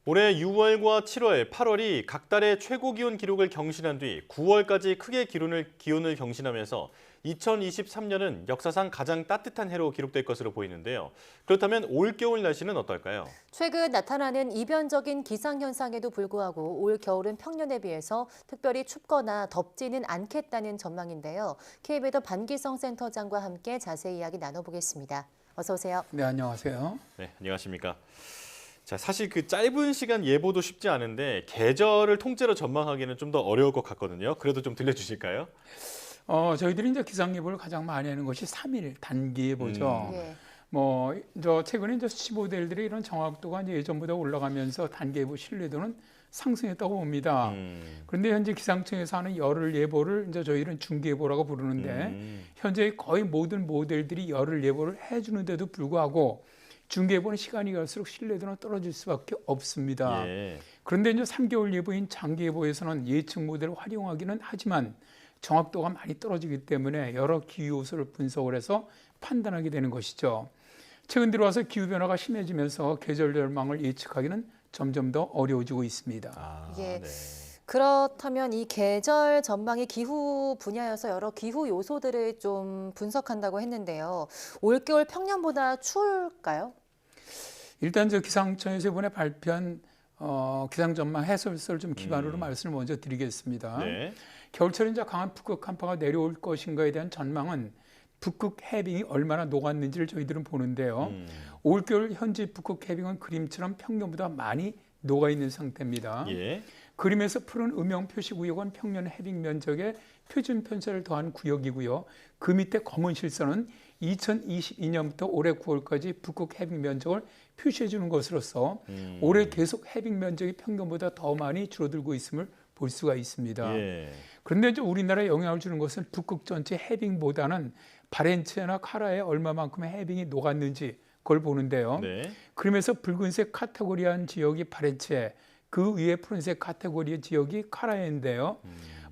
올해 6월과 7월, 8월이 각 달의 최고 기온 기록을 경신한 뒤 9월까지 크게 기온을 경신하면서 2023년은 역사상 가장 따뜻한 해로 기록될 것으로 보이는데요. 그렇다면 올겨울 날씨는 어떨까요? 최근 나타나는 이변적인 기상현상에도 불구하고 올 겨울은 평년에 비해서 특별히 춥거나 덥지는 않겠다는 전망인데요. KB더 반기성 센터장과 함께 자세히 이야기 나눠보겠습니다. 어서 오세요. 네, 안녕하세요. 네, 안녕하십니까. 자, 사실 그 짧은 시간 예보도 쉽지 않은데 계절을 통째로 전망하기는 좀 더 어려울 것 같거든요. 그래도 좀 들려주실까요? 저희들이 이제 기상 예보를 가장 많이 하는 것이 3일 단기 예보죠. 네. 최근에 이제 수치 모델들의 이런 정확도가 이제 예전보다 올라가면서 단기 예보 신뢰도는 상승했다고 봅니다. 그런데 현재 기상청에서 하는 열흘 예보를 이제 저희는 중기 예보라고 부르는데 현재 거의 모든 모델들이 열흘 예보를 해주는데도 불구하고 중기 예보는 시간이 갈수록 신뢰도는 떨어질 수밖에 없습니다. 예. 그런데 이제 3개월 예보인 장기 예보에서는 예측 모델을 활용하기는 하지만 정확도가 많이 떨어지기 때문에 여러 기후 요소를 분석을 해서 판단하게 되는 것이죠. 최근 들어와서 기후 변화가 심해지면서 계절 전망을 예측하기는 점점 더 어려워지고 있습니다. 예. 네. 그렇다면 이 계절 전망이 기후 분야여서 여러 기후 요소들을 좀 분석한다고 했는데요. 올겨울 평년보다 추울까요? 일단 저 기상청에서 이번에 발표한 기상 전망 해설서를 좀 기반으로 말씀을 먼저 드리겠습니다. 네. 겨울철에 이제 강한 북극 한파가 내려올 것인가에 대한 전망은 북극 해빙이 얼마나 녹았는지를 저희들은 보는데요. 올겨울 현지 북극 해빙은 그림처럼 평년보다 많이 녹아 있는 상태입니다. 예. 그림에서 푸른 음영 표시 구역은 평년 해빙 면적에 표준 편차를 더한 구역이고요. 그 밑에 검은 실선은 2022년부터 올해 9월까지 북극 해빙 면적을 표시해 주는 것으로서 올해 계속 해빙 면적이 평년보다 더 많이 줄어들고 있음을 볼 수가 있습니다. 예. 그런데 이제 우리나라에 영향을 주는 것은 북극 전체 해빙보다는 바렌츠해나 카라에 얼마만큼의 해빙이 녹았는지 그걸 보는데요. 네. 그러면서 붉은색 카테고리한 지역이 바렌츠해, 그 위에 푸른색 카테고리의 지역이 카라해인데요.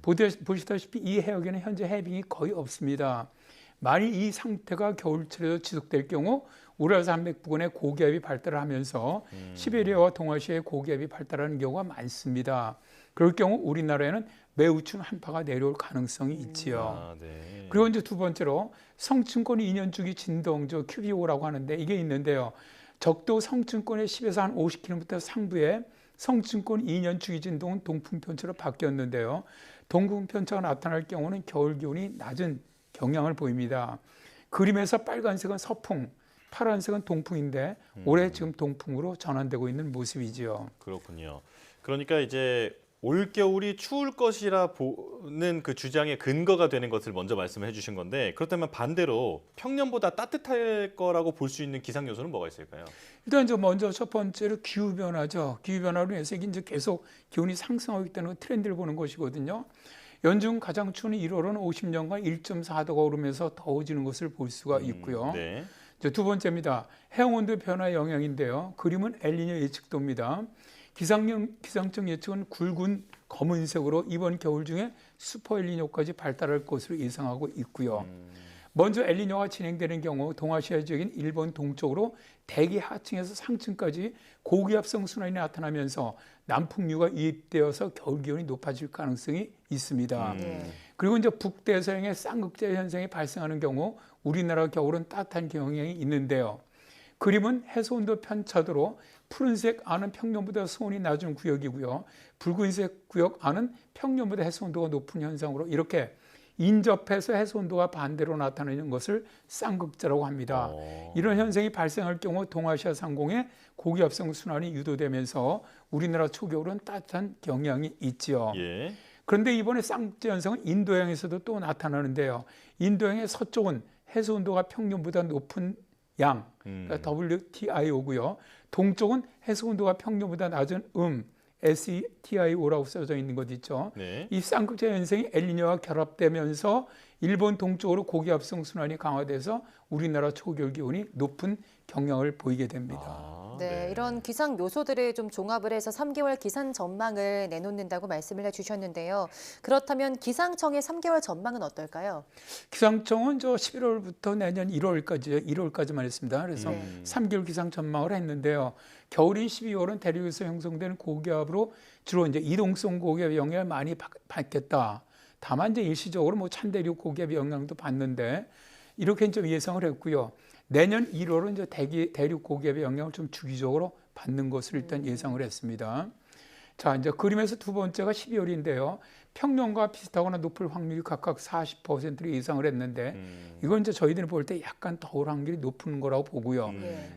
보시다시피 이 해역에는 현재 해빙이 거의 없습니다. 만일 이 상태가 겨울철에도 지속될 경우 우랄산맥 부근에 고기압이 발달을 하면서 시베리아와 동아시아에 고기압이 발달하는 경우가 많습니다. 그럴 경우 우리나라에는 매우 추운 한파가 내려올 가능성이 있지요. 네. 그리고 이제 두 번째로 성층권 2년 주기 진동, QBO라고 하는데 이게 있는데요. 적도 성층권의 10에서 한 50km 상부에 성층권 2년 주기 진동은 동풍 편차로 바뀌었는데요. 동풍 편차가 나타날 경우는 겨울 기온이 낮은 경향을 보입니다. 그림에서 빨간색은 서풍, 파란색은 동풍인데 올해 지금 동풍으로 전환되고 있는 모습이지요. 그렇군요. 그러니까 이제 올겨울이 추울 것이라 보는 그 주장의 근거가 되는 것을 먼저 말씀해 주신 건데 그렇다면 반대로 평년보다 따뜻할 거라고 볼 수 있는 기상 요소는 뭐가 있을까요? 일단 먼저 첫 번째로 기후 변화죠. 기후 변화로 인해서 이제 계속 기온이 상승하고 있다는 트렌드를 보는 것이거든요. 연중 가장 추운 1월은 50년간 1.4도가 오르면서 더워지는 것을 볼 수가 있고요. 네. 두 번째입니다. 해양온도 변화 영향인데요. 그림은 엘니뇨 예측도입니다. 기상청 예측은 굵은 검은색으로 이번 겨울 중에 슈퍼 엘니뇨까지 발달할 것으로 예상하고 있고요. 먼저 엘니뇨가 진행되는 경우 동아시아 지역인 일본 동쪽으로 대기 하층에서 상층까지 고기압성 순환이 나타나면서 남풍류가 유입되어서 겨울 기온이 높아질 가능성이 있습니다. 그리고 이제 북대서양의 쌍극재 현상이 발생하는 경우 우리나라 겨울은 따뜻한 경향이 있는데요. 그림은 해수온도 편차도로 푸른색 안은 평년보다 수온이 낮은 구역이고요. 붉은색 구역 안은 평년보다 해수온도가 높은 현상으로 이렇게 인접해서 해수온도가 반대로 나타나는 것을 쌍극자라고 합니다. 이런 현상이 발생할 경우 동아시아 상공에 고기압성 순환이 유도되면서 우리나라 초겨울은 따뜻한 경향이 있지요. 예. 그런데 이번에 쌍극자 현상은 인도양에서도 또 나타나는데요. 인도양의 서쪽은 해수온도가 평년보다 높은 양, 그러니까 WTIO고요. 동쪽은 해수온도가 평년보다 낮은 SETIO라고 써져 있는 것 있죠. 네. 이 쌍극자 현상이 엘니뇨와 결합되면서 일본 동쪽으로 고기압성 순환이 강화돼서 우리나라 초겨울 기온이 높은 경향을 보이게 됩니다. 네, 이런 기상 요소들을 좀 종합을 해서 3개월 기상 전망을 내놓는다고 말씀을 해주셨는데요. 그렇다면 기상청의 3개월 전망은 어떨까요? 기상청은 저 11월부터 내년 1월까지만 했습니다. 그래서 3개월 기상 전망을 했는데요. 겨울인 12월은 대륙에서 형성되는 고기압으로 주로 이제 이동성 고기압 영향을 많이 받겠다. 다만 이제 일시적으로 뭐 찬대륙 고기압 영향도 받는데 이렇게 좀 예상을 했고요. 내년 1월은 이제 대륙 고기압의 영향을 좀 주기적으로 받는 것을 일단 예상을 했습니다. 자, 이제 그림에서 두 번째가 12월인데요. 평년과 비슷하거나 높을 확률이 각각 40%로 예상을 했는데 이건 이제 저희들이 볼 때 약간 더울 확률이 높은 거라고 보고요.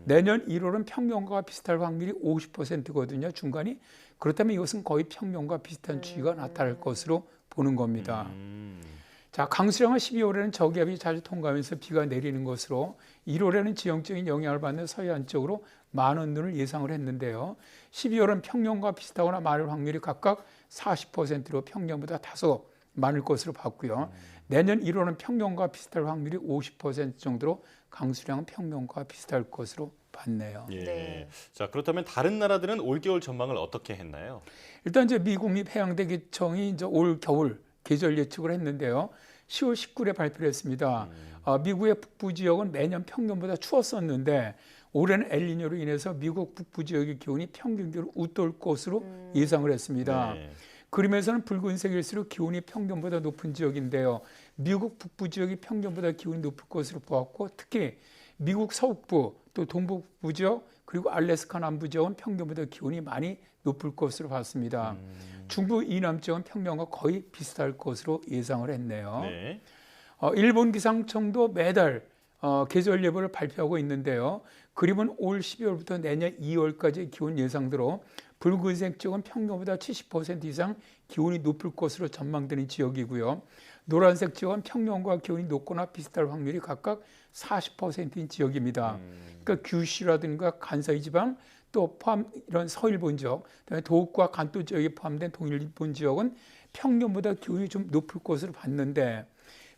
내년 1월은 평년과 비슷할 확률이 50%거든요. 중간이. 그렇다면 이것은 거의 평년과 비슷한 추이가 나타날 것으로 보는 겁니다. 자, 강수량은 12월에는 저기압이 자주 통과하면서 비가 내리는 것으로 1월에는 지형적인 영향을 받는 서해안 쪽으로 많은 눈을 예상을 했는데요. 12월은 평년과 비슷하거나 많을 확률이 각각 40%로 평년보다 다소 많을 것으로 봤고요. 내년 1월은 평년과 비슷할 확률이 50% 정도로 강수량은 평년과 비슷할 것으로 봤네요. 예. 네. 자, 그렇다면 다른 나라들은 올겨울 전망을 어떻게 했나요? 일단 이제 미국 및 해양대기청이 이제 올 겨울 계절 예측을 했는데요. 10월 19일에 발표를 했습니다. 미국의 북부 지역은 매년 평년보다 추웠었는데 올해는 엘니뇨로 인해서 미국 북부 지역의 기온이 평균 기온을 웃돌 것으로 예상을 했습니다. 네. 그림에서는 붉은색일수록 기온이 평균보다 높은 지역인데요. 미국 북부 지역이 평균보다 기온이 높을 것으로 보았고 특히 미국 서북부 또 동북부 지역 그리고 알래스카 남부 지역은 평균보다 기온이 많이 높을 것으로 봤습니다. 중부 이남 지역은 평년과 거의 비슷할 것으로 예상을 했네요. 네. 일본 기상청도 매달 계절 예보를 발표하고 있는데요. 그림은 올 12월부터 내년 2월까지 기온 예상대로 붉은색 지역은 평년보다 70% 이상 기온이 높을 것으로 전망되는 지역이고요. 노란색 지역은 평년과 기온이 높거나 비슷할 확률이 각각 40%인 지역입니다. 그러니까 규슈라든가 간사이 지방 또 포함 이런 서일본 지역, 그다음에 도읍과 간도 지역이 포함된 동일본 지역은 평년보다 기온이 좀 높을 것으로 봤는데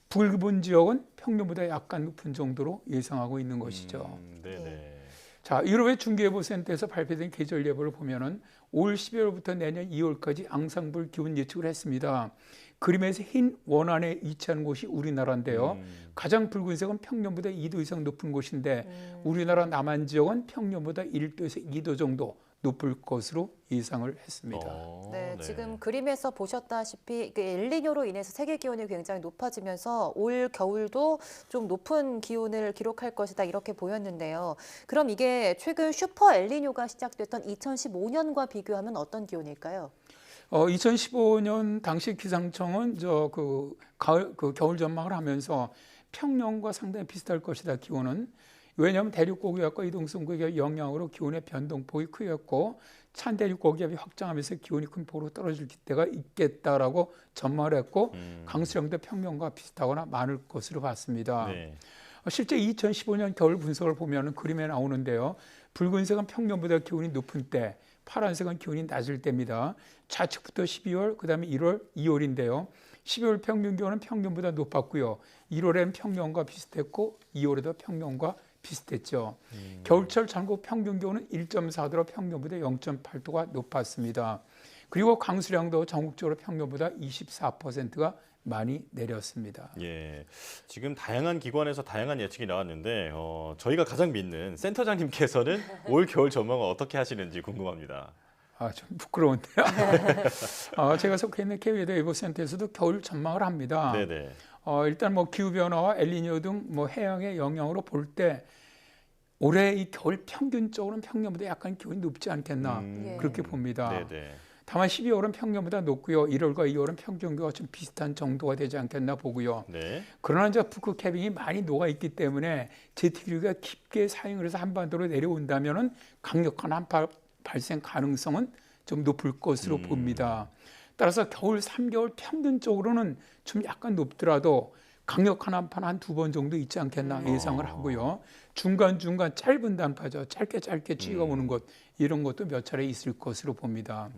북일본 지역은 평년보다 약간 높은 정도로 예상하고 있는 것이죠. 네네. 자, 유럽의 중기예보센터에서 발표된 계절 예보를 보면은 올 12월부터 내년 2월까지 앙상블 기온 예측을 했습니다. 그림에서 흰 원안에 위치한 곳이 우리나라인데요. 가장 붉은색은 평년보다 2도 이상 높은 곳인데 우리나라 남한 지역은 평년보다 1도에서 2도 정도 높을 것으로 예상을 했습니다. 네, 지금 그림에서 보셨다시피 엘니뇨로 인해서 세계 기온이 굉장히 높아지면서 올 겨울도 좀 높은 기온을 기록할 것이다 이렇게 보였는데요. 그럼 이게 최근 슈퍼 엘니뇨가 시작됐던 2015년과 비교하면 어떤 기온일까요? 2015년 당시 기상청은 겨울 전망을 하면서 평년과 상당히 비슷할 것이다 기온은. 왜냐하면 대륙 고기압과 이동성 고기압 영향으로 기온의 변동폭이 크였고 찬대륙 고기압이 확장하면서 기온이 큰 폭으로 떨어질 때가 있겠다라고 전망을 했고 강수량도 평년과 비슷하거나 많을 것으로 봤습니다. 네. 실제 2015년 겨울 분석을 보면 그림에 나오는데요. 붉은색은 평년보다 기온이 높은 때, 파란색은 기온이 낮을 때입니다. 좌측부터 12월, 그다음에 1월, 2월인데요. 12월 평균 기온은 평년보다 높았고요. 1월에는 평년과 비슷했고 2월에도 평년과 비슷했죠. 겨울철 전국 평균 기온은 1.4도로 평년보다 0.8도가 높았습니다. 그리고 강수량도 전국적으로 평년보다 24%가 많이 내렸습니다. 예, 지금 다양한 기관에서 다양한 예측이 나왔는데 저희가 가장 믿는 센터장님께서는 올 겨울 전망을 어떻게 하시는지 궁금합니다. 좀 부끄러운데요. 제가 속해 있는 KB예보센터에서도 겨울 전망을 합니다. 네네. 일단 뭐 기후 변화와 엘니뇨 등 뭐 해양의 영향으로 볼 때 올해 이 겨울 평균적으로는 평년보다 약간 기온이 높지 않겠나 그렇게 봅니다. 네네. 다만 12월은 평년보다 높고요. 1월과 2월은 평균 기온과 좀 비슷한 정도가 되지 않겠나 보고요. 네. 그러나 이제 북극 해빙이 많이 녹아 있기 때문에 제트기류가 깊게 사용을 해서 한반도로 내려온다면은 강력한 한파 발생 가능성은 좀 높을 것으로 봅니다. 따라서 겨울 3개월 평균적으로는 좀 약간 높더라도 강력한 한파는 한 2번 정도 있지 않겠나 예상을 하고요. 중간중간 짧은 단파죠. 짧게 추위가 오는 것 이런 것도 몇 차례 있을 것으로 봅니다.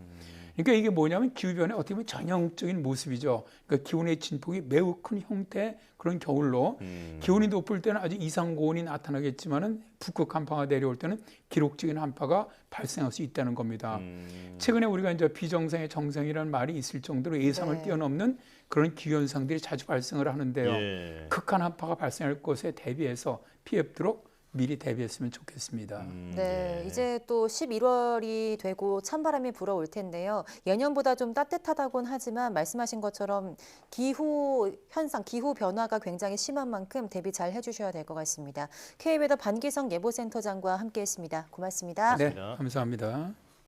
그러니까 이게 뭐냐면 기후변화의 어떻게 보면 전형적인 모습이죠. 그러니까 기온의 진폭이 매우 큰 형태의 그런 겨울로 기온이 높을 때는 아주 이상 고온이 나타나겠지만은 북극 한파가 내려올 때는 기록적인 한파가 발생할 수 있다는 겁니다. 최근에 우리가 이제 비정상의 정상이라는 말이 있을 정도로 예상을 네. 뛰어넘는 그런 기후 현상들이 자주 발생을 하는데요. 예. 극한 한파가 발생할 것에 대비해서 피해 없도록 미리 대비했으면 좋겠습니다. 네, 예. 이제 또 11월이 되고 찬바람이 불어올 텐데요. 예년보다 좀 따뜻하다곤 하지만 말씀하신 것처럼 기후 현상, 기후 변화가 굉장히 심한 만큼 대비 잘 해주셔야 될 것 같습니다. K웨더 반기성 예보센터장과 함께했습니다. 고맙습니다. 네, 고맙습니다. 감사합니다.